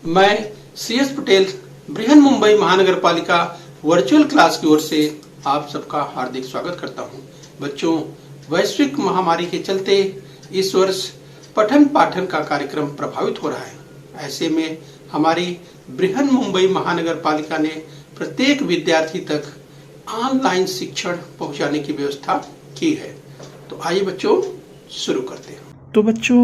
मैं CS पटेल बृहन मुंबई महानगर पालिका वर्चुअल क्लास की ओर से आप सबका हार्दिक स्वागत करता हूं। बच्चों, वैश्विक महामारी के चलते इस वर्ष पठन पाठन का कार्यक्रम प्रभावित हो रहा है। ऐसे में हमारी बृहन मुंबई महानगर पालिका ने प्रत्येक विद्यार्थी तक ऑनलाइन शिक्षण पहुंचाने की व्यवस्था की है। तो आइए बच्चों शुरू करते हैं। तो बच्चों,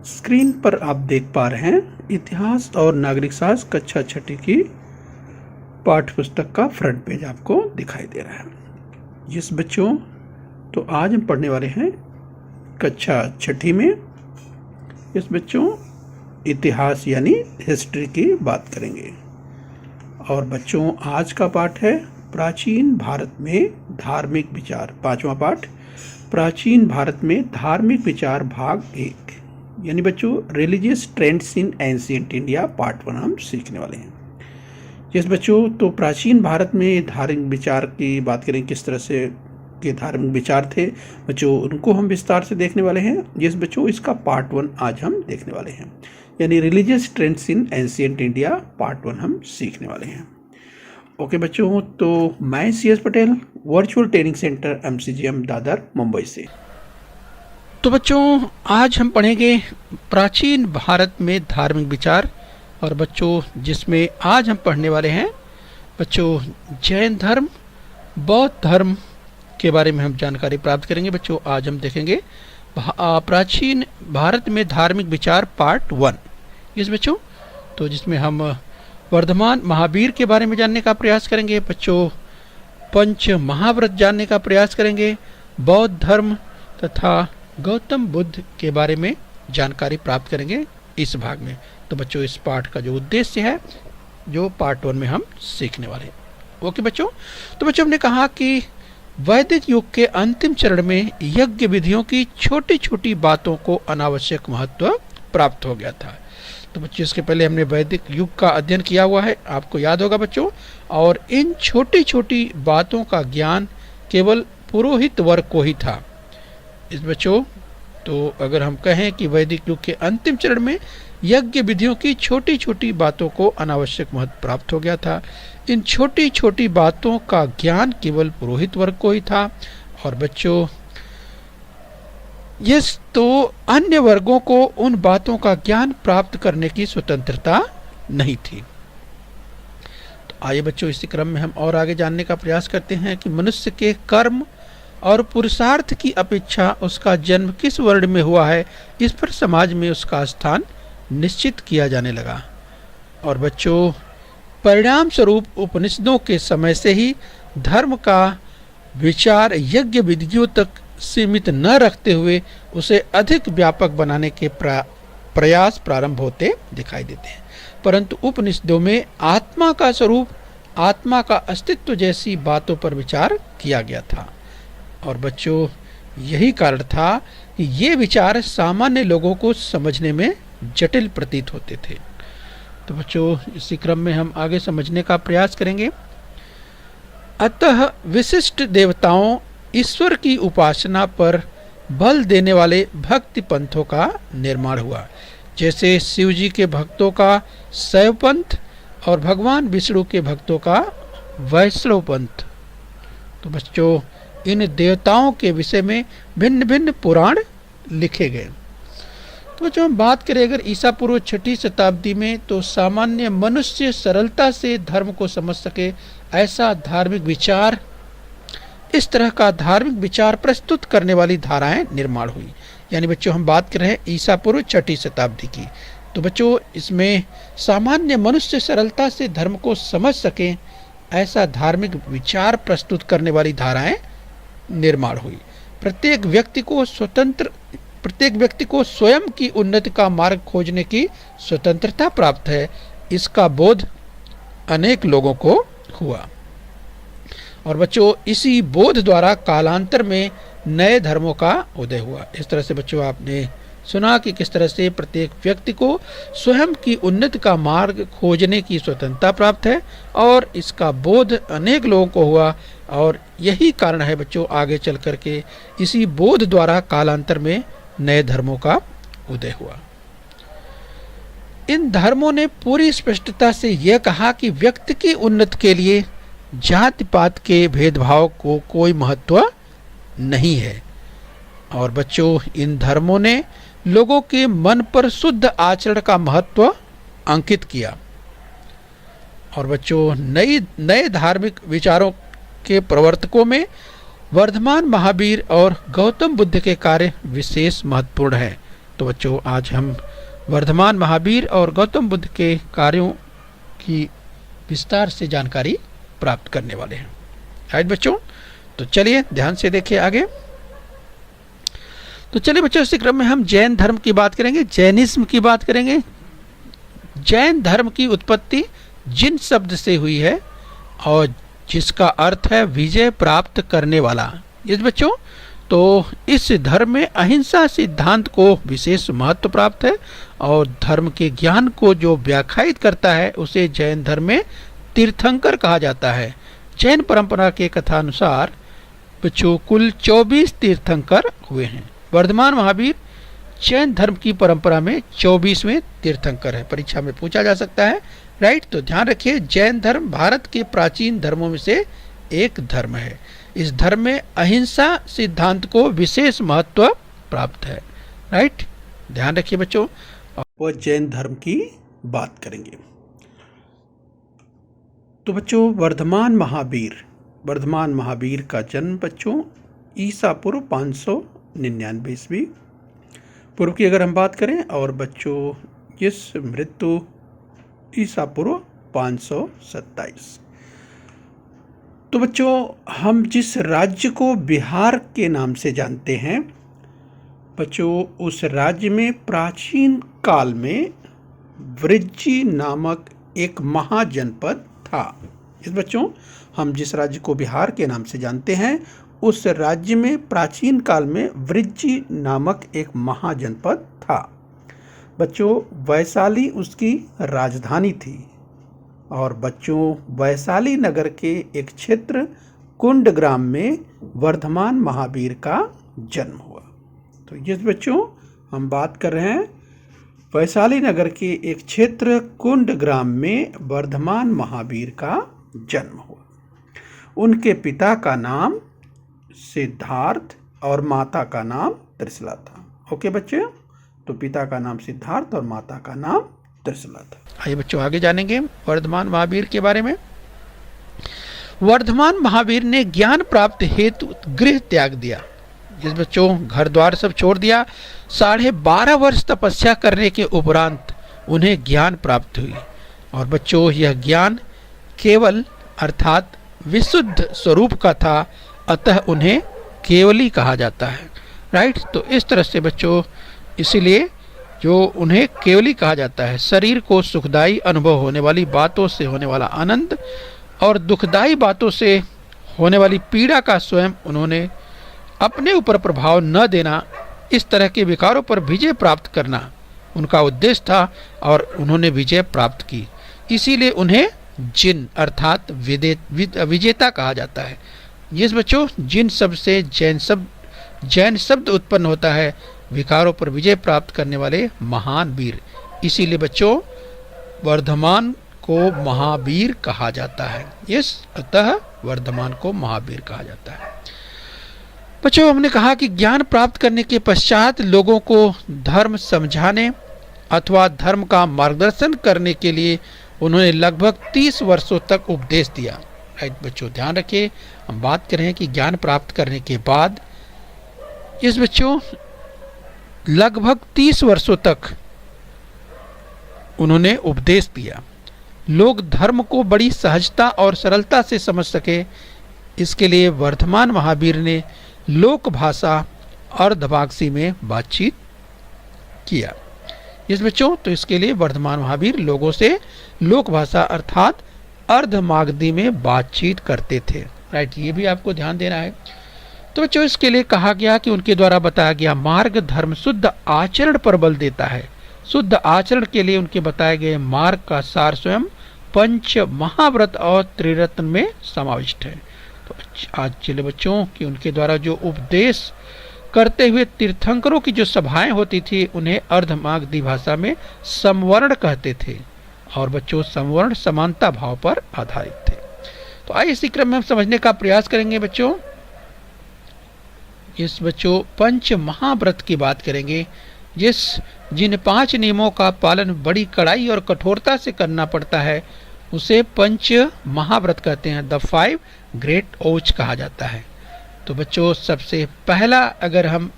स्क्रीन पर आप देख पा रहे हैं इतिहास और नागरिक शास्त्र कक्षा छठी की पाठ्य पुस्तक का फ्रंट पेज आपको दिखाई दे रहा है। जिस बच्चों, तो आज हम पढ़ने वाले हैं कक्षा छठी में। इस बच्चों इतिहास यानी हिस्ट्री की बात करेंगे। और बच्चों आज का पाठ है प्राचीन भारत में धार्मिक विचार। पांचवा पाठ प्राचीन भारत में धार्मिक विचार भाग 1 यानी बच्चों religious trends in ancient India part 1 हम सीखने वाले हैं। जिस बच्चों, तो प्राचीन भारत में धार्मिक विचार की बात करें, किस तरह से के धार्मिक विचार थे बच्चों, उनको हम विस्तार से देखने वाले हैं। जिस बच्चों इसका पार्ट 1 आज हम देखने वाले हैं, यानी religious trends in ancient India part 1 हम सीखने वाले हैं। ओके बच्चों, तो मैं CS Patel virtual training centre MCGM Dadar Mumbai से। तो बच्चों आज हम पढ़ेंगे प्राचीन भारत में धार्मिक विचार। और बच्चों जिसमें आज हम पढ़ने वाले हैं बच्चों जैन धर्म, बौद्ध धर्म के बारे में हम जानकारी प्राप्त करेंगे। बच्चों आज हम देखेंगे प्राचीन भारत में धार्मिक विचार पार्ट 1। इस बच्चों, तो जिसमें हम वर्धमान महावीर के बारे में जानने का प्रयास करेंगे। बच्चों पंच महाव्रत जानने का प्रयास करेंगे। बौद्ध धर्म तथा गौतम बुद्ध के बारे में जानकारी प्राप्त करेंगे इस भाग में। तो बच्चों इस पाठ का जो उद्देश्य है, जो पार्ट 1 में हम सीखने वाले हैं। ओके बच्चों, तो बच्चों हमने कहा कि वैदिक युग के अंतिम चरण में यज्ञ विधियों की छोटी छोटी बातों को अनावश्यक महत्व प्राप्त हो गया था। तो बच्चों इसके पहले हमने वैदिक युग का अध्ययन किया हुआ है, आपको याद होगा बच्चों। और इन छोटी छोटी बातों का ज्ञान केवल पुरोहित वर्ग को ही था। इस बच्चों, तो अगर हम कहें कि वैदिक युग के अंतिम चरण में यज्ञ विधियों की छोटी छोटी बातों को अनावश्यक महत्व प्राप्त हो गया था। इन छोटी छोटी बातों का ज्ञान केवल पुरोहित वर्ग को ही था। और बच्चों यस, तो अन्य वर्गों को उन बातों का ज्ञान प्राप्त करने की स्वतंत्रता नहीं थी। तो आइए बच्चों इसी क्रम में हम और आगे जानने का प्रयास करते हैं कि मनुष्य के कर्म और पुरुषार्थ की अपेक्षा उसका जन्म किस वर्ण में हुआ है, इस पर समाज में उसका स्थान निश्चित किया जाने लगा। और बच्चों परिणाम स्वरूप उपनिषदों के समय से ही धर्म का विचार यज्ञ विधियों तक सीमित न रखते हुए उसे अधिक व्यापक बनाने के प्रयास प्रारंभ होते दिखाई देते हैं। परंतु उपनिषदों में आत्मा का स्वरूप, आत्मा का अस्तित्व जैसी बातों पर विचार किया गया था। और बच्चों यही कारण था कि ये विचार सामान्य लोगों को समझने में जटिल प्रतीत होते थे। तो बच्चों इसी क्रम में हम आगे समझने का प्रयास करेंगे। अतः विशिष्ट देवताओं, ईश्वर की उपासना पर बल देने वाले भक्ति पंथों का निर्माण हुआ, जैसे शिव जी के भक्तों का शैव पंथ और भगवान विष्णु के भक्तों का वैष्णव पंथ। तो बच्चों इन देवताओं के विषय में भिन्न भिन्न पुराण लिखे गए। तो जो हम बात करें अगर ईसा पूर्व 6ठी शताब्दी में, तो सामान्य मनुष्य सरलता से धर्म को समझ सके ऐसा धार्मिक विचार, इस तरह का धार्मिक विचार प्रस्तुत करने वाली धाराएं निर्माण हुई। यानी बच्चों हम बात कर रहे हैं ईसा पूर्व 6ठी शताब्दी की। तो बच्चों इसमें सामान्य मनुष्य सरलता से धर्म को समझ सके ऐसा धार्मिक विचार प्रस्तुत करने वाली धाराएं निर्माण हुई। प्रत्येक व्यक्ति को स्वयं की उन्नति का मार्ग खोजने की स्वतंत्रता प्राप्त है, इसका बोध अनेक लोगों को हुआ। और बच्चों इसी बोध द्वारा कालांतर में नए धर्मों का उदय हुआ। इस तरह से बच्चों आपने सुना कि किस तरह से प्रत्येक व्यक्ति को स्वयं की उन्नति का मार्ग खोजने की स्वतंत्रता प्राप्त है और इसका बोध अनेक लोगों को हुआ। और यही कारण है बच्चों आगे चल कर के इसी बोध द्वारा कालांतर में नए धर्मों का उदय हुआ। इन धर्मों ने पूरी स्पष्टता से यह कहा कि व्यक्ति की उन्नति के लिए जाति पात के भेदभाव को कोई महत्व नहीं है। और बच्चों, इन धर्मों ने लोगों के मन पर शुद्ध आचरण का महत्व अंकित किया। और बच्चों, नए धार्मिक विचारों के प्रवर्तकों में वर्धमान महावीर और गौतम बुद्ध के कार्य विशेष महत्वपूर्ण है। तो बच्चों, आज हम वर्धमान महावीर और गौतम बुद्ध के कार्यों की विस्तार से जानकारी प्राप्त करने वाले हैं। राइट बच्चों, तो चलिए ध्यान से देखिए आगे। तो चलिए बच्चों, इसी क्रम में हम जैन धर्म की बात करेंगे, जैनिज्म की बात करेंगे। जैन धर्म की उत्पत्ति जिन शब्द से हुई है और जिसका अर्थ है विजय प्राप्त करने वाला। इस बच्चों, तो इस धर्म में अहिंसा सिद्धांत को विशेष महत्व प्राप्त है और धर्म के ज्ञान को जो व्याख्यायित करता है उसे जैन धर्म में तीर्थंकर कहा जाता है। जैन परंपरा के कथानुसार बच्चों कुल 24 तीर्थंकर हुए हैं। वर्धमान महावीर जैन धर्म की परंपरा में 24वें तीर्थंकर है। परीक्षा में पूछा जा सकता है। राइट, तो ध्यान रखिए, जैन धर्म भारत के प्राचीन धर्मों में से एक धर्म है। इस धर्म में अहिंसा सिद्धांत को विशेष महत्व प्राप्त है। राइट, ध्यान रखिए बच्चों। और जैन धर्म की बात करेंगे। तो बच्चों, वर्धमान महावीर का जन्म बच्चों ईसा पूर्व 599 ईस्वी पूर्व की अगर हम बात करें, और बच्चों जिस मृत्यु ईसा पूर्व 527। तो बच्चों, हम जिस राज्य को बिहार के नाम से जानते हैं बच्चों, उस राज्य में प्राचीन काल में वृज्जी नामक एक महाजनपद था। इस बच्चों, हम जिस राज्य को बिहार के नाम से जानते हैं उस राज्य में प्राचीन काल में वृज्जी नामक एक महाजनपद था। बच्चों, वैशाली उसकी राजधानी थी। और बच्चों, वैशाली नगर के एक क्षेत्र कुंडग्राम में वर्धमान महावीर का जन्म हुआ। तो ये बच्चों हम बात कर रहे हैं वैशाली नगर के एक क्षेत्र कुंडग्राम में वर्धमान महावीर का जन्म हुआ। उनके पिता का नाम सिद्धार्थ और माता का नाम त्रिशला था। ओके बच्चे, तो पिता का नाम सिद्धार्थ और माता का नाम त्रिशला था। आइए बच्चों आगे जानेंगे वर्धमान महावीर के बारे में। वर्धमान महावीर ने ज्ञान प्राप्त हेतु गृह त्याग दिया। जिस बच्चों घर द्वार सब छोड़ दिया। 12.5 वर्ष तपस्या करने के उपरांत उन्हें ज्ञान प्राप्त हुई। और बच्चों यह ज्ञान केवल अर्थात विशुद्ध स्वरूप का था, अतः उन्हें केवली कहा जाता है। राइट, तो इस तरह से बच्चों इसीलिए जो उन्हें केवली कहा जाता है। शरीर को सुखदायी अनुभव होने वाली बातों से होने वाला आनंद और दुखदायी बातों से होने वाली पीड़ा का स्वयं उन्होंने अपने ऊपर प्रभाव न देना, इस तरह के विकारों पर विजय प्राप्त करना उनका उद्देश्य था और उन्होंने विजय प्राप्त की। इसीलिए उन्हें जिन अर्थात विजेता कहा जाता है। जिस बच्चों जिन शब्द से जैन शब्द उत्पन्न होता है, विकारों पर विजय प्राप्त करने वाले महान वीर। इसीलिए बच्चों वर्धमान को महावीर कहा जाता है। यस, अतः वर्धमान को महावीर कहा जाता है। बच्चों हमने कहा कि ज्ञान प्राप्त करने के पश्चात लोगों को धर्म समझाने अथवा धर्म का मार्गदर्शन करने के लिए उन्होंने लगभग 30 वर्षों तक उपदेश दिया। राइट बच्चों, ध्यान रखिए, हम बात कर रहे हैं कि ज्ञान प्राप्त करने के बाद इस बच्चों लगभग 30 वर्षों तक उन्होंने उपदेश दिया। लोग धर्म को बड़ी सहजता और सरलता से समझ सके, इसके लिए वर्धमान महावीर ने लोक भाषा अर्धवागसी में बातचीत किया। इस बच्चों तो इसके लिए वर्धमान महावीर लोगों से लोक भाषा अर्थात अर्धमागधी में बातचीत करते थे। राइट, ये भी आपको ध्यान देना है। तो बच्चों इसके लिए कहा गया कि उनके द्वारा बताया गया मार्ग धर्म शुद्ध आचरण पर बल देता है। शुद्ध आचरण के लिए उनके बताए गए मार्ग का सार स्वयं पंच महाव्रत और त्रिरत्न में समाविष्ट है। तो आज चले बच्चों कि उनके द्वारा जो उपदेश करते हुए तीर्थंकरों की जो सभाएं होती थी उन्हें अर्धमागधी भाषा में समवर्ण कहते थे और बच्चों समवर्ण समानता भाव पर आधारित थे। तो आइए इसी क्रम में हम समझने का प्रयास करेंगे बच्चों। इस बच्चों पंच महाव्रत की बात करेंगे, जिन 5 नियमों का पालन बड़ी कड़ाई और कठोरता से करना पड़ता है उसे पंच महाव्रत कहते हैं। द 5 ग्रेट ओथ कहा जाता है। तो बच्चों सबसे पहला अगर हम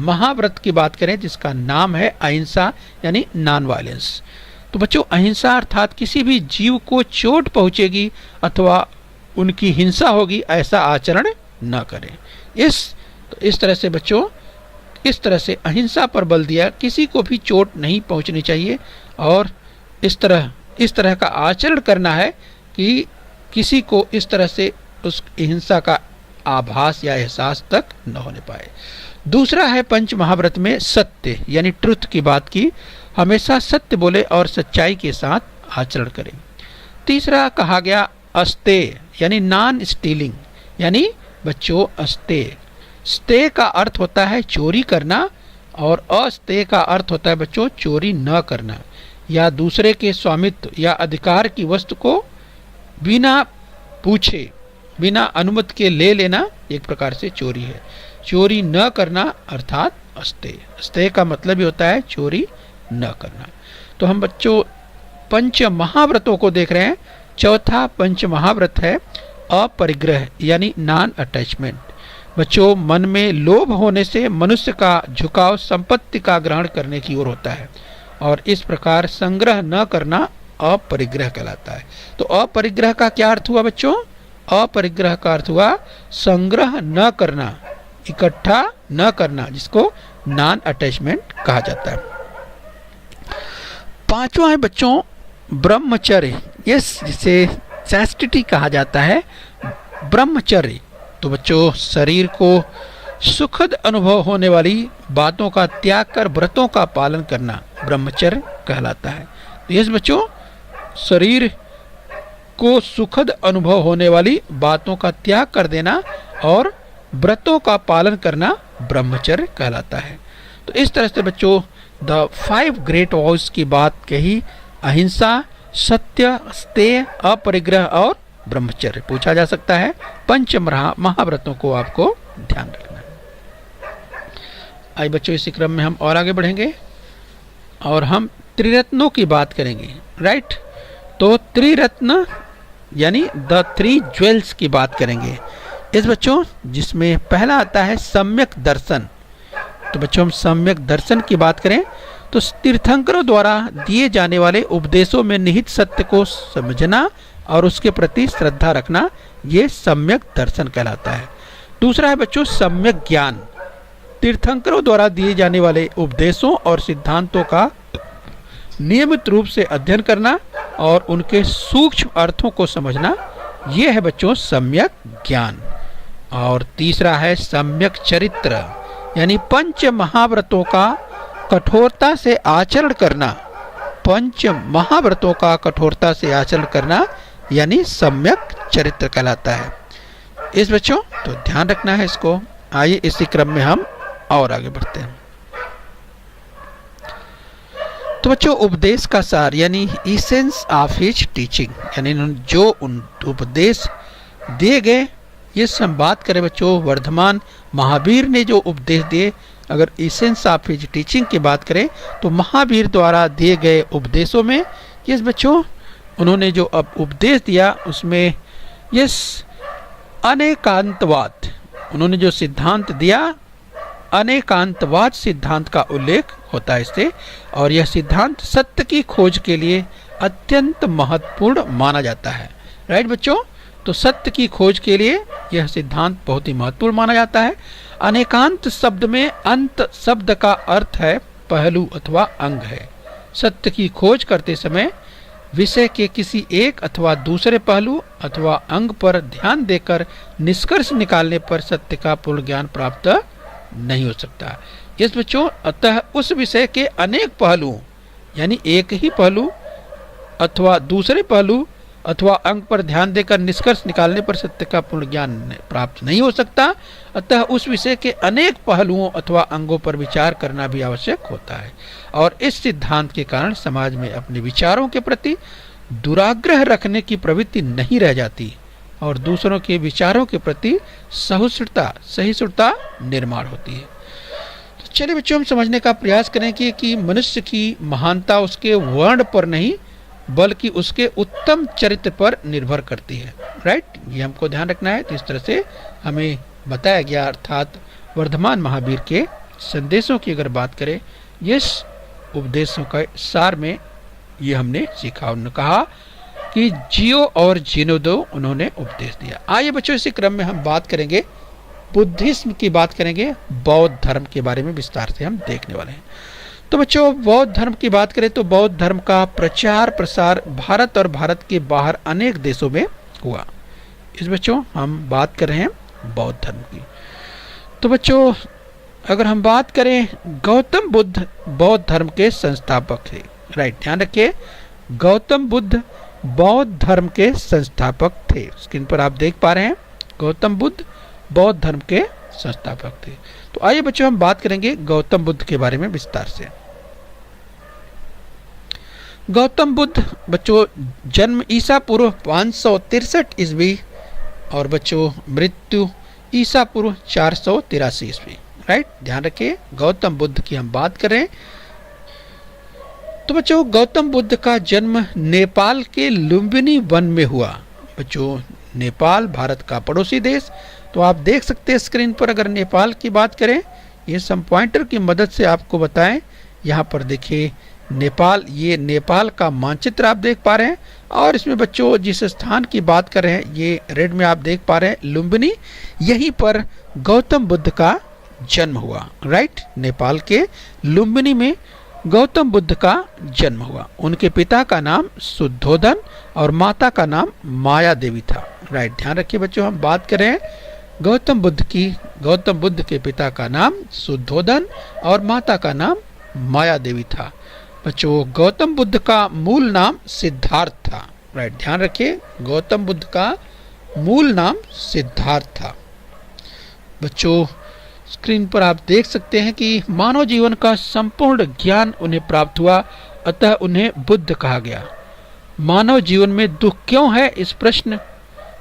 महाव्रत की बात करें जिसका नाम है अहिंसा यानी नॉन वायलेंस। तो बच्चों अहिंसा अर्थात किसी भी जीव को चोट पहुंचेगी अथवा उनकी हिंसा होगी ऐसा आचरण न करें। इस तरह से बच्चों इस तरह से अहिंसा पर बल दिया, किसी को भी चोट नहीं पहुंचनी चाहिए और इस तरह का आचरण करना है कि किसी को इस तरह से उस हिंसा का आभास या एहसास तक न होने पाए। दूसरा है पंच महाव्रत में सत्य यानी ट्रुथ की बात की, हमेशा सत्य बोले और सच्चाई के साथ आचरण करें। तीसरा कहा गया अस्तेय यानी नॉन स्टीलिंग, यानी बच्चों अस्तेय, स्तेय का अर्थ होता है चोरी करना और अस्तेय का अर्थ होता है बच्चों चोरी न करना या दूसरे के स्वामित्व या अधिकार की वस्तु को बिना पूछे बिना अनुमति के ले लेना एक प्रकार से चोरी है। चोरी न करना अर्थात अस्तेय। अस्तेय का मतलब ही होता है चोरी न करना। तो हम बच्चों पंच महाव्रतों को देख रहे हैं। चौथा पंच महाव्रत है अपरिग्रह यानी नॉन अटैचमेंट। बच्चों मन में लोभ होने से मनुष्य का झुकाव संपत्ति का ग्रहण करने की ओर होता है और इस प्रकार संग्रह न करना अपरिग्रह कहलाता है। तो अपरिग्रह का क्या अर्थ हुआ बच्चों? अपरिग्रह का अर्थ हुआ संग्रह न करना, इकट्ठा न करना, जिसको नॉन अटैचमेंट कहा जाता है। पांचवा है बच्चों ब्रह्मचर्य, जिसे चैस्टिटी कहा जाता है, ब्रह्मचर्य। तो बच्चों शरीर को सुखद अनुभव होने वाली बातों का त्याग कर व्रतों का पालन करना ब्रह्मचर्य कहलाता है। तो यस बच्चों शरीर को सुखद अनुभव होने वाली बातों का त्याग कर देना और व्रतों का पालन करना ब्रह्मचर्य कहलाता है। तो इस तरह से बच्चों द 5 ग्रेट वॉज की बात कही, अहिंसा, सत्य, स्तेय, अपरिग्रह और ब्रह्मचर्य। पूछा जा सकता है पंच महाव्रतों को आपको ध्यान रखना है। आइए बच्चों इसी क्रम में हम और आगे बढ़ेंगे और हम त्रिरत्नों की बात करेंगे, राइट। तो त्रिरत्न यानी द 3 ज्वेल्स की बात करेंगे इस बच्चों, जिसमें पहला आता है सम्यक दर्शन। तो बच्चों हम सम्यक दर्शन की बात करें तो तीर्थंकरों द्वारा दिए जाने वाले उपदेशों में निहित सत्य को समझना और उसके प्रति श्रद्धा रखना, ये सम्यक दर्शन कहलाता है। दूसरा है बच्चों सम्यक ज्ञान, तीर्थंकरों द्वारा दिए जाने वाले उपदेशों और सिद्धांतों का नियमित रूप से अध्ययन करना और उनके सूक्ष्म अर्थों को समझना, ये है बच्चों सम्यक ज्ञान। और तीसरा है सम्यक चरित्र, यानी पंच महाव्रतों का कठोरता से आचरण करना, पंच महाव्रतों का कठोरता से आचरण करना यानी सम्यक चरित्र कहलाता है। इस बच्चों तो ध्यान रखना है इसको। आइए इसी क्रम में हम और आगे बढ़ते हैं। तो बच्चों उपदेश का सार यानी इसेंस ऑफ हिज टीचिंग, यानी जो उन उपदेश दिए गए, ये हम बात करें बच्चों वर्धमान महावीर ने जो उपदेश दिए, अगर इसेंस ऑफ हिज टीचिंग की बात करें तो महावीर द्वारा दिए गए उपदेशों में यस बच्चों उन्होंने जो अब उपदेश दिया उसमें यस अनेकांतवाद, उन्होंने जो सिद्धांत दिया अनेकांतवाद सिद्धांत का उल्लेख होता है इससे, और यह सिद्धांत सत्य की खोज के लिए अत्यंत महत्वपूर्ण माना जाता है, राइट बच्चों। तो सत्य की खोज के लिए यह सिद्धांत बहुत ही महत्वपूर्ण माना जाता है। अनेकांत शब्द में अंत शब्द का अर्थ है पहलू अथवा अंग है। सत्य की खोज करते समय विषय के किसी एक अथवा दूसरे पहलू अथवा अंग पर ध्यान देकर निष्कर्ष निकालने पर सत्य का पूर्ण ज्ञान प्राप्त नहीं हो सकता। इस बच्चों अतः उस विषय के अनेक पहलू यानी एक ही पहलू अथवा दूसरे पहलू अथवा अंग पर ध्यान देकर निष्कर्ष निकालने पर सत्य का पूर्ण ज्ञान प्राप्त नहीं हो सकता। अतः उस विषय के अनेक पहलुओं अथवा अंगों पर विचार करना भी आवश्यक होता है और इस सिद्धांत के कारण समाज में अपने विचारों के प्रति दुराग्रह रखने की प्रवृत्ति नहीं रह जाती और दूसरों के विचारों के प्रति सहिष्णुता निर्माण होती है। तो चलिए बच्चों, हम समझने का प्रयास करें कि मनुष्य की महानता उसके वर्ण पर नहीं बल्कि उसके उत्तम चरित्र पर निर्भर करती है। राइट, ये हमको ध्यान रखना है। तो इस तरह से हमें बताया गया, अर्थात वर्धमान महावीर के संदेशों की अगर बात करें, इस उपदेशों का सार में ये हमने सीखा। उन्होंने कहा कि जियो और जीने दो, उन्होंने उपदेश दिया। आइए बच्चों, इसी क्रम में हम बात करेंगे बुद्धिज्म की, बात करेंगे बौद्ध धर्म के बारे में विस्तार से हम देखने वाले हैं। तो बच्चों, बौद्ध धर्म की बात करें तो बौद्ध धर्म का प्रचार प्रसार भारत और भारत के बाहर अनेक देशों में हुआ। इस बच्चों हम बात कर रहे हैं बौद्ध धर्म की। तो बच्चों, अगर हम बात करें, गौतम बुद्ध बौद्ध धर्म के संस्थापक थे। राइट, ध्यान रखिए, गौतम बुद्ध बौद्ध धर्म के संस्थापक थे। स्क्रीन पर आप देख पा रहे हैं, गौतम बुद्ध बौद्ध धर्म के संस्थापक थे। तो आइए बच्चों, हम बात करेंगे गौतम बुद्ध के बारे में विस्तार से। गौतम बुद्ध बच्चों जन्म ईसा पूर्व 563 ईस्वी और बच्चों मृत्यु ईसा पूर्व 483 ईस्वी। राइट, ध्यान रखिए, गौतम बुद्ध की हम बात करें तो बच्चों गौतम बुद्ध का जन्म नेपाल के लुम्बिनी वन में हुआ। बच्चों, नेपाल भारत का पड़ोसी देश। तो आप देख सकते हैं स्क्रीन पर, अगर नेपाल की बात करें, ये सम पॉइंटर की मदद से आपको बताएं। यहाँ पर देखिए नेपाल, ये नेपाल का मानचित्र आप देख पा रहे हैं और इसमें बच्चों जिस स्थान की बात कर रहे हैं, ये रेड में आप देख पा रहे हैं लुम्बिनी, यहीं पर गौतम बुद्ध का जन्म हुआ। राइट, नेपाल के लुम्बिनी में गौतम बुद्ध का जन्म हुआ। उनके पिता का नाम शुद्धोधन और माता का नाम माया देवी था। राइट, ध्यान रखिए बच्चों, हम बात करें गौतम बुद्ध की, गौतम बुद्ध के पिता का नाम शुद्धोधन और माता का नाम माया देवी था। बच्चों, गौतम बुद्ध का मूल नाम सिद्धार्थ था। राइट, ध्यान रखिए, गौतम बुद्ध का मूल नाम सिद्धार्थ था। बच्चों, स्क्रीन पर आप देख सकते हैं कि मानव जीवन का संपूर्ण ज्ञान उन्हें प्राप्त हुआ, अतः उन्हें बुद्ध कहा गया। मानव जीवन में दुख क्यों है,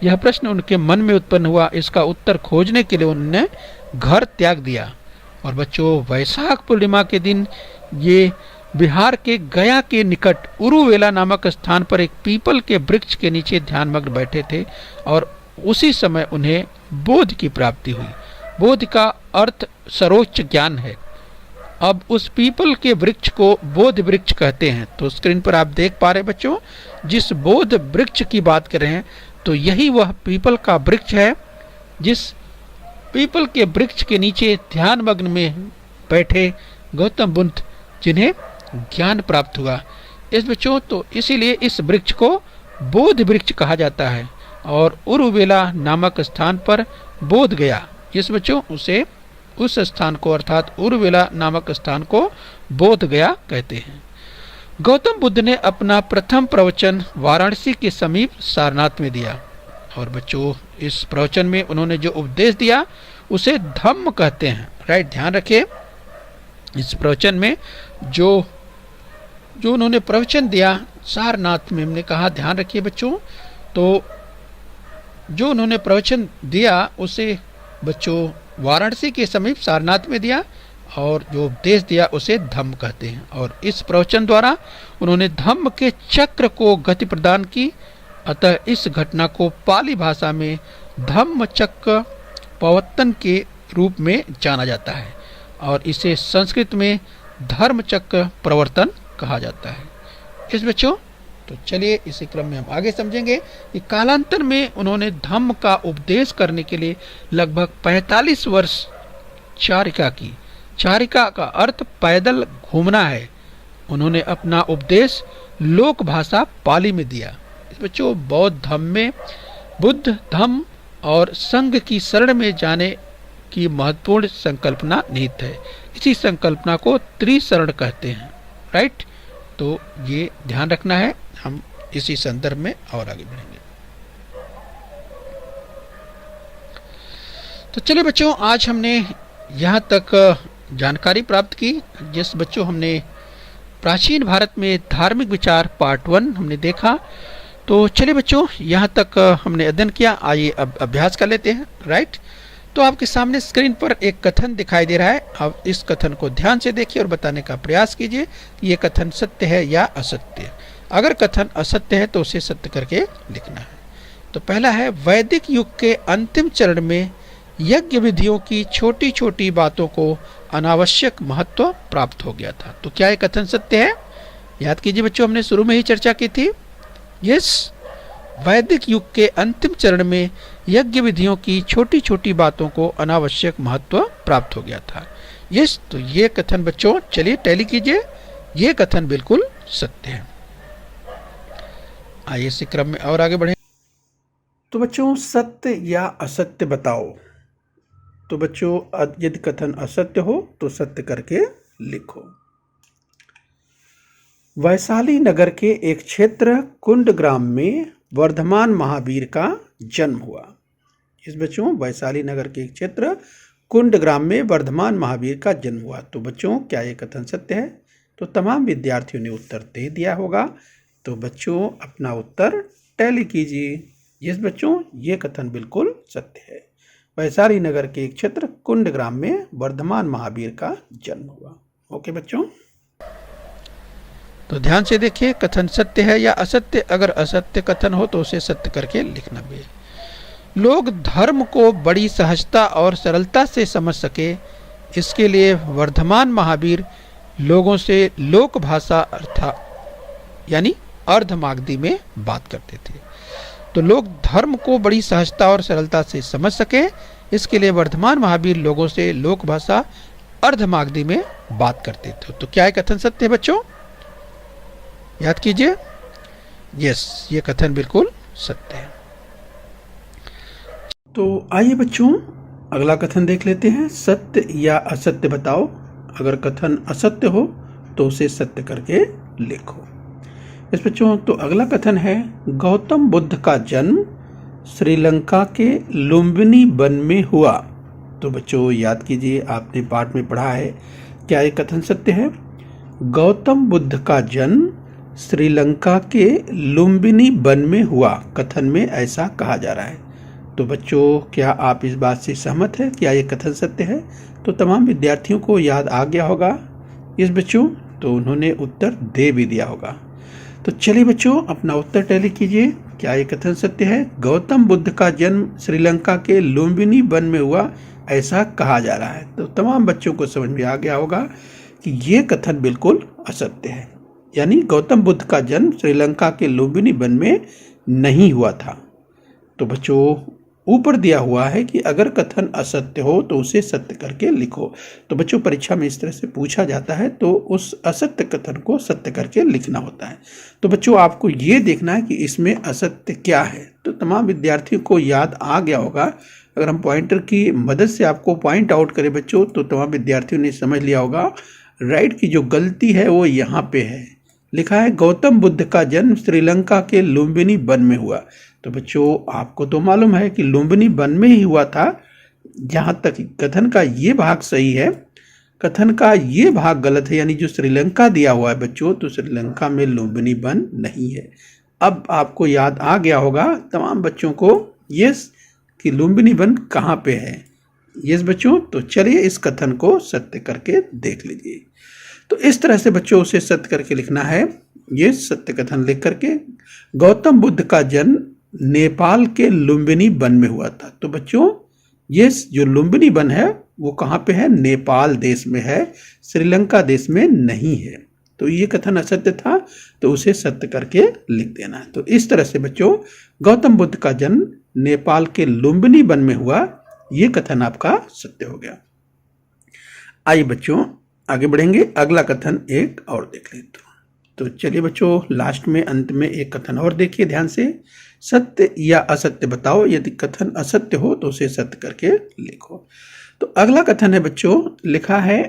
यह प्रश्न उनके मन में उत्पन्न हुआ। इसका उत्तर खोजने के लिए उन्होंने घर त्याग दिया। और बच्चों, वैशाख पूर्णिमा के दिन ये बिहार के गया के निकट उरुवेला नामक स्थान पर एक पीपल के वृक्ष के नीचे ध्यानमग्न बैठे थे और उसी समय उन्हें बोध की प्राप्ति हुई। बोध का अर्थ सर्वोच्च ज्ञान है। अब उस पीपल के वृक्ष को बोध वृक्ष कहते हैं। तो स्क्रीन पर आप देख पा रहे हैं बच्चों, जिस बोध वृक्ष की बात कर रहे हैं, तो यही वह पीपल का वृक्ष है जिस पीपल के वृक्ष के नीचे ध्यान मग्न में बैठे गौतम बुद्ध, जिन्हें ज्ञान प्राप्त हुआ। इस बच्चों, तो इसीलिए इस वृक्ष को बोध वृक्ष कहा जाता है और उरुवेला नामक स्थान पर बोध गया, इस बच्चों उस स्थान को अर्थात उरुवेला नामक स्थान को बोध गया कहते हैं। गौतम बुद्ध ने अपना प्रथम प्रवचन वाराणसी के समीप सारनाथ में दिया और बच्चों इस प्रवचन में उन्होंने जो उपदेश दिया उसे धम्म कहते हैं। राइट, ध्यान रखिए, इस प्रवचन में जो उन्होंने प्रवचन दिया सारनाथ में, हमने कहा ध्यान रखिए बच्चों, तो जो उन्होंने प्रवचन दिया उसे बच्चों वाराणसी के समीप सारनाथ में दिया और जो उपदेश दिया उसे धम्म कहते हैं। और इस प्रवचन द्वारा उन्होंने धम्म के चक्र को गति प्रदान की। अतः इस घटना को पाली भाषा में धम्म चक्र पवर्तन के रूप में जाना जाता है और इसे संस्कृत में धर्म चक्र प्रवर्तन कहा जाता है। इस बच्चों, तो चलिए इसी क्रम में हम आगे समझेंगे कि कालांतर में उन्होंने धम्म का उपदेश करने के लिए लगभग 45 वर्ष चारिका की। चारिका का अर्थ पैदल घूमना है। उन्होंने अपना उपदेश लोक भाषा पाली में दिया। इस बच्चों, बौद्ध धम्म में बुद्ध धम्म और संघ की शरण में जाने की महत्वपूर्ण संकल्पना निहित है। इसी संकल्पना को त्रिशरण कहते हैं। राइट, तो ये ध्यान रखना है, हम इसी संदर्भ में और आगे बढ़ेंगे। तो चलिए बच्चों, आज हमने यहाँ तक जानकारी प्राप्त की। जिस बच्चों हमने प्राचीन भारत में धार्मिक विचार पार्ट 1 हमने देखा। तो चलिए बच्चों, यहाँ तक हमने अध्ययन किया। आइए अब अभ्यास कर लेते हैं। राइट, तो आपके सामने स्क्रीन पर एक कथन दिखाई दे रहा है। आप इस कथन को ध्यान से देखिए और बताने का प्रयास कीजिए कि ये कथन सत्य है या असत्य। अगर कथन असत्य है तो उसे सत्य करके लिखना है। तो पहला है, वैदिक युग के अंतिम चरण में यज्ञ विधियों की छोटी छोटी बातों को अनावश्यक महत्व प्राप्त हो गया था। तो क्या ये कथन सत्य है? याद कीजिए बच्चों, हमने शुरू में ही चर्चा की थी। यस, वैदिक युग के अंतिम चरण में यज्ञ विधियों की छोटी छोटी बातों को अनावश्यक महत्व प्राप्त हो गया था। यस, तो ये कथन बच्चों, चलिए टैली कीजिए, ये कथन बिल्कुल सत्य है। आइए इसी क्रम में और आगे बढ़े। तो बच्चों, सत्य या असत्य बताओ। तो बच्चों, यदि कथन असत्य हो तो सत्य करके लिखो। वैशाली नगर के एक क्षेत्र कुंडग्राम में वर्धमान महावीर का जन्म हुआ। इस बच्चों, वैशाली नगर के एक क्षेत्र कुंडग्राम में वर्धमान महावीर का जन्म हुआ। तो बच्चों, क्या ये कथन सत्य है? तो तमाम विद्यार्थियों ने उत्तर दे दिया होगा। तो बच्चों, अपना उत्तर टैली कीजिए। यस बच्चों, ये कथन बिल्कुल सत्य है। वैशाली नगर के एक क्षेत्र कुंडग्राम में वर्धमान महावीर का जन्म हुआ। ओके बच्चों, तो ध्यान से देखिए, कथन सत्य है या असत्य। अगर असत्य कथन हो तो उसे सत्य करके लिखना भी। लोग धर्म को बड़ी सहजता और सरलता से समझ सके, इसके लिए वर्धमान महावीर लोगों से लोक भाषा अर्थात यानी अर्धमागधी में बात करते थे। तो लोग धर्म को बड़ी सहजता और सरलता से समझ सके, इसके लिए वर्धमान महावीर लोगों से लोक भाषा अर्धमागधी में बात करते थे। तो क्या है कथन सत्य है बच्चों? याद कीजिए। यस, ये कथन बिल्कुल सत्य है। तो आइए बच्चों, अगला कथन देख लेते हैं। सत्य या असत्य बताओ। अगर कथन असत्य हो तो उसे सत्य करके लिखो। इस बच्चों, तो अगला कथन है, गौतम बुद्ध का जन्म श्रीलंका के लुम्बिनी वन में हुआ। तो बच्चों याद कीजिए, आपने पाठ में पढ़ा है। क्या ये कथन सत्य है? गौतम बुद्ध का जन्म श्रीलंका के लुम्बिनी वन में हुआ। कथन में ऐसा कहा जा रहा है। तो बच्चों, क्या आप इस बात से सहमत हैं? क्या ये कथन सत्य है? तो तमाम विद्यार्थियों को याद आ गया होगा। इस बच्चों, तो उन्होंने उत्तर दे भी दिया होगा। तो चलिए बच्चों, अपना उत्तर टैली कीजिए। क्या ये कथन सत्य है? गौतम बुद्ध का जन्म श्रीलंका के लुम्बिनी वन में हुआ, ऐसा कहा जा रहा है। तो तमाम बच्चों को समझ में आ गया होगा कि ये कथन बिल्कुल असत्य है। यानी गौतम बुद्ध का जन्म श्रीलंका के लुम्बिनी वन में नहीं हुआ था। तो बच्चों, ऊपर दिया हुआ है कि अगर कथन असत्य हो तो उसे सत्य करके लिखो। तो बच्चों, परीक्षा में इस तरह से पूछा जाता है तो उस असत्य कथन को सत्य करके लिखना होता है। तो बच्चों, आपको ये देखना है कि इसमें असत्य क्या है। तो तमाम विद्यार्थियों को याद आ गया होगा। अगर हम पॉइंटर की मदद से आपको पॉइंट आउट करें बच्चों, तो तमाम विद्यार्थियों ने समझ लिया होगा राइट की जो गलती है वो यहाँ पे है। लिखा है गौतम बुद्ध का जन्म श्रीलंका के लुम्बिनी वन में हुआ। तो बच्चों, आपको तो मालूम है कि लुम्बिनी वन में ही हुआ था। जहाँ तक कथन का ये भाग सही है, कथन का ये भाग गलत है। यानी जो श्रीलंका दिया हुआ है बच्चों, तो श्रीलंका में लुम्बिनी वन नहीं है। अब आपको याद आ गया होगा तमाम बच्चों को यस कि लुम्बिनी वन कहाँ पे है। यस बच्चों, तो चलिए इस कथन को सत्य करके देख लीजिए। तो इस तरह से बच्चों उसे सत्य करके लिखना है। ये सत्य कथन लिख करके, गौतम बुद्ध का जन्म नेपाल के लुम्बिनी वन में हुआ था। तो बच्चों, ये जो लुम्बिनी वन है वो कहाँ पे है? नेपाल देश में है, श्रीलंका देश में नहीं है। तो ये कथन असत्य था, तो उसे सत्य करके लिख देना है। तो इस तरह से बच्चों, गौतम बुद्ध का जन्म नेपाल के लुम्बिनी वन में हुआ, ये कथन आपका सत्य हो गया। आइए बच्चों, आगे बढ़ेंगे। अगला कथन एक और देख लेते हैं। तो चलिए बच्चों, लास्ट में अंत में एक कथन और देखिए ध्यान से। सत्य या असत्य बताओ। यदि कथन असत्य हो तो उसे सत्य करके लिखो। तो अगला कथन है बच्चों, लिखा है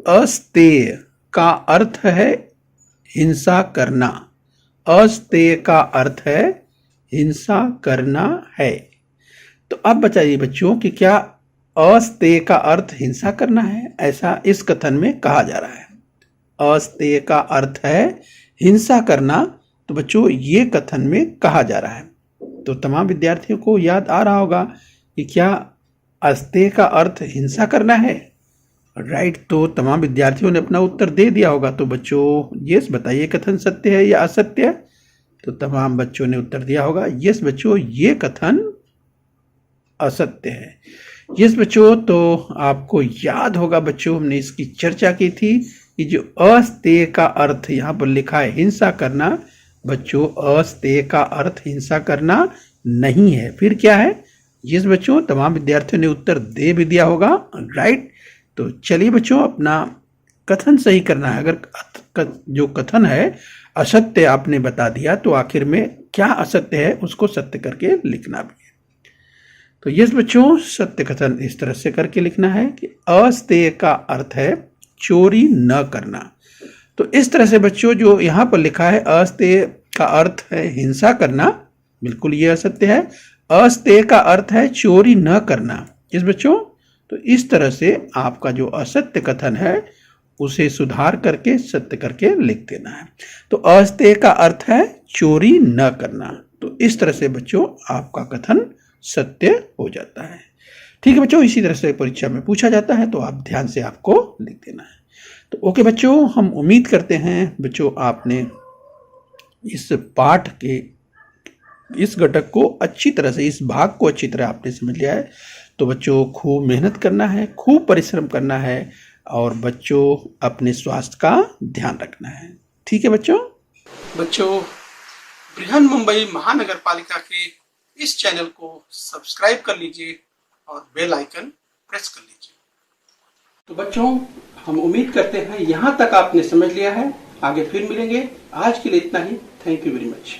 अस्तेय का अर्थ है हिंसा करना। अस्तेय का अर्थ है हिंसा करना है। तो अब बताइए बच्चों कि क्या अस्तेय का अर्थ हिंसा करना है? ऐसा इस कथन में कहा जा रहा है। अस्तेय का अर्थ है हिंसा करना, तो बच्चों ये कथन में कहा जा रहा है। तो तमाम विद्यार्थियों को याद आ रहा होगा कि क्या अस्तेय का अर्थ हिंसा करना है? राइट, तो तमाम विद्यार्थियों ने अपना उत्तर दे दिया होगा। तो बच्चों यस बताइए, कथन सत्य है या असत्य? तो तमाम बच्चों ने उत्तर दिया होगा यस बच्चों, ये कथन असत्य है। यस बच्चों, तो आपको याद होगा बच्चों हमने इसकी चर्चा की थी कि जो अस्तेय का अर्थ यहाँ पर लिखा है हिंसा करना, बच्चों अस्तेय का अर्थ हिंसा करना नहीं है। फिर क्या है? यस बच्चों, तमाम विद्यार्थियों ने उत्तर दे भी दिया होगा। राइट, तो चलिए बच्चों अपना कथन सही करना है। अगर जो कथन है असत्य आपने बता दिया तो आखिर में क्या असत्य है उसको सत्य करके लिखना भी है। तो यस बच्चों, सत्य कथन इस तरह से करके लिखना है कि अस्तेय का अर्थ है चोरी न करना। तो इस तरह से बच्चों जो यहाँ पर लिखा है अस्तेय का अर्थ है हिंसा करना, बिल्कुल ये असत्य है। अस्तेय का अर्थ है चोरी न करना। इस बच्चों, तो इस तरह से आपका जो असत्य कथन है उसे सुधार करके सत्य करके लिख देना है। तो अस्तेय का अर्थ है चोरी न करना। तो इस तरह से बच्चों आपका कथन सत्य हो जाता है। ठीक है बच्चों, इसी तरह से परीक्षा में पूछा जाता है, तो आप ध्यान से आपको लिख देना है। तो ओके बच्चों, हम उम्मीद करते हैं बच्चों आपने इस पाठ के इस घटक को अच्छी तरह से, इस भाग को अच्छी तरह आपने समझ लिया है। तो बच्चों खूब मेहनत करना है, खूब परिश्रम करना है और बच्चों अपने स्वास्थ्य का ध्यान रखना है। ठीक है बच्चों? बच्चों बृहन मुंबई महानगर पालिका के इस चैनल को सब्सक्राइब कर लीजिए और बेल आइकन प्रेस कर लीजिए। तो बच्चों हम उम्मीद करते हैं यहाँ तक आपने समझ लिया है। आगे फिर मिलेंगे। आज के लिए इतना ही। Thank you very much.